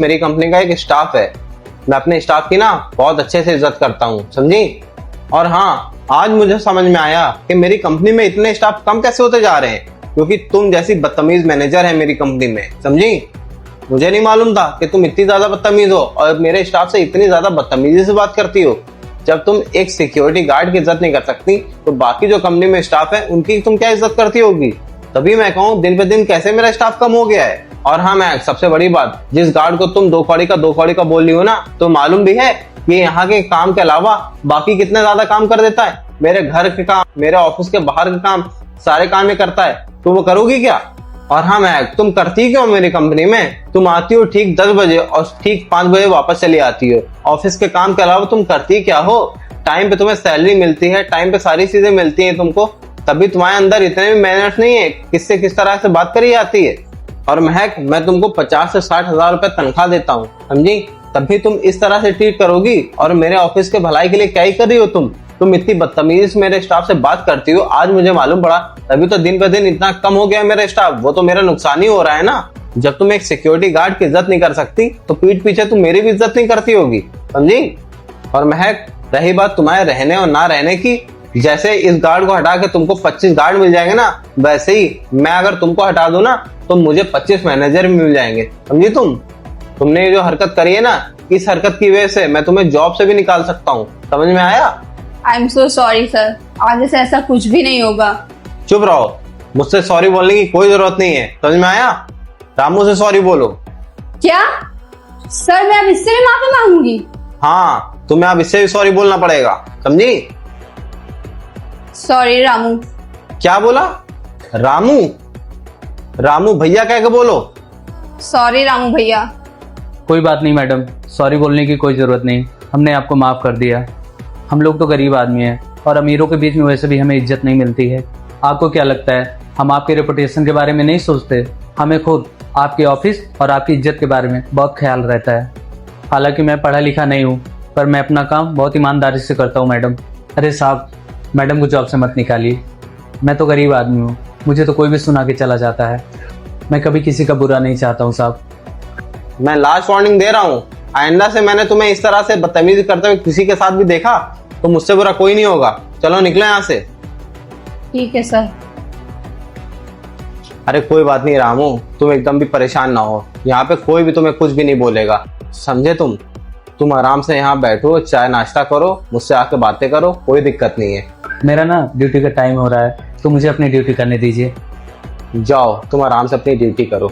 मेरी कंपनी का एक स्टाफ है, मैं अपने स्टाफ की ना बहुत अच्छे से इज्जत करता हूँ, समझी। और हाँ, आज मुझे समझ में आया कि मेरी कंपनी में इतने स्टाफ कम कैसे होते जा रहे हैं, क्योंकि तुम जैसी बदतमीज मैनेजर है मेरी कंपनी में, समझी। मुझे नहीं मालूम था कि तुम इतनी ज्यादा बदतमीज हो और मेरे स्टाफ से इतनी ज्यादा बदतमीजी से बात करती हो। जब तुम एक सिक्योरिटी गार्ड की इज्जत नहीं कर सकती तो बाकी जो कंपनी में स्टाफ है उनकी तुम क्या इज्जत करती होगी। तभी मैं कहूँ दिन पे दिन कैसे मेरा स्टाफ कम हो गया है। और हाँ, मैं सबसे बड़ी बात, जिस गार्ड को तुम दो कौड़ी का बोल रही हो ना, तो मालूम भी है कि यहाँ के काम के अलावा बाकी कितने ज्यादा काम कर देता है। मेरे घर के काम, मेरे ऑफिस के बाहर के काम, सारे काम ये करता है, तो वो करोगी क्या। और हाँ, मैं तुम करती क्यों मेरी कंपनी में, तुम आती हो ठीक 10 बजे और ठीक 5 बजे वापस चली आती हो। ऑफिस के काम के अलावा तुम करती क्या हो। टाइम पे तुम्हें सैलरी मिलती है, टाइम पे सारी चीजें मिलती हैं तुमको, तभी तुम्हारे अंदर इतने भी मैनर्स नहीं है किससे किस तरह से बात करी जाती है। और महक, मैं तुमको 50 से 60 हजार रुपए तनख्वाह देता हूँ, समझी, तभी तुम इस तरह से ट्रीट करोगी। और मेरे ऑफिस के भलाई के लिए क्या ही कर रही हो तुम इतनी बदतमीजी से मेरे स्टाफ से बात करती हो। आज मुझे मालूम पड़ा, तभी तो दिन पे दिन इतना कम हो गया मेरा स्टाफ। वो तो मेरा नुकसान ही हो रहा है ना। जब तुम एक सिक्योरिटी गार्ड की इज्जत नहीं कर सकती तो पीठ पीछे तुम मेरी भी इज्जत नहीं करती होगी, समझी। और महक, रही बात तुम्हारे रहने और ना रहने की, जैसे इस गार्ड को हटा के तुमको 25 गार्ड मिल जाएंगे ना, वैसे ही मैं अगर तुमको हटा दूं ना तो मुझे 25 मैनेजर भी मिल जाएंगे, समझी। तुमने ये जो हरकत करी है ना, इस हरकत की वजह से मैं तुम्हें जॉब से भी निकाल सकता हूँ, समझ में आया। I am so sorry sir, आगे से ऐसा कुछ भी नहीं होगा। चुप रहो, मुझसे सॉरी बोलने की कोई जरूरत नहीं है, समझ में आया। रामू से सॉरी बोलो। क्या सर, मैं अब इससे भी माफी मांगूंगी। हाँ, तुम्हें अब इससे भी सॉरी बोलना पड़ेगा, समझी। सॉरी रामू। क्या बोला? रामू? रामू भैया कह के बोलो। सॉरी रामू भैया। कोई बात नहीं मैडम, सॉरी बोलने की कोई ज़रूरत नहीं, हमने आपको माफ़ कर दिया। हम लोग तो गरीब आदमी हैं और अमीरों के बीच में वैसे भी हमें इज्जत नहीं मिलती है। आपको क्या लगता है हम आपके रेपुटेशन के बारे में नहीं सोचते? हमें खुद आपके ऑफिस और आपकी इज्जत के बारे में बहुत ख्याल रहता है। हालांकि मैं पढ़ा लिखा नहीं हूँ, पर मैं अपना काम बहुत ईमानदारी से करता हूँ मैडम। अरे साहब, मैडम को जॉब से मत निकालिए। मैं तो गरीब आदमी हूँ, मुझे तो कोई भी सुना के चला जाता है। मैं कभी किसी का बुरा नहीं चाहता हूँ साहब। मैं लास्ट वार्निंग दे रहा हूँ, आइंदा से मैंने तुम्हें इस तरह से बदतमीजी करते हुए किसी के साथ भी देखा तो मुझसे बुरा कोई नहीं होगा। चलो निकलो यहाँ से। ठीक है सर। अरे कोई बात नहीं रामू, तुम एकदम भी परेशान ना हो, यहाँ पे कोई भी तुम्हें कुछ भी नहीं बोलेगा, समझे। तुम आराम से यहाँ बैठो, चाय नाश्ता करो, मुझसे आके बातें करो, कोई दिक्कत नहीं है। मेरा ना ड्यूटी का टाइम हो रहा है, तो मुझे अपनी ड्यूटी करने दीजिए। जाओ, तुम आराम से अपनी ड्यूटी करो।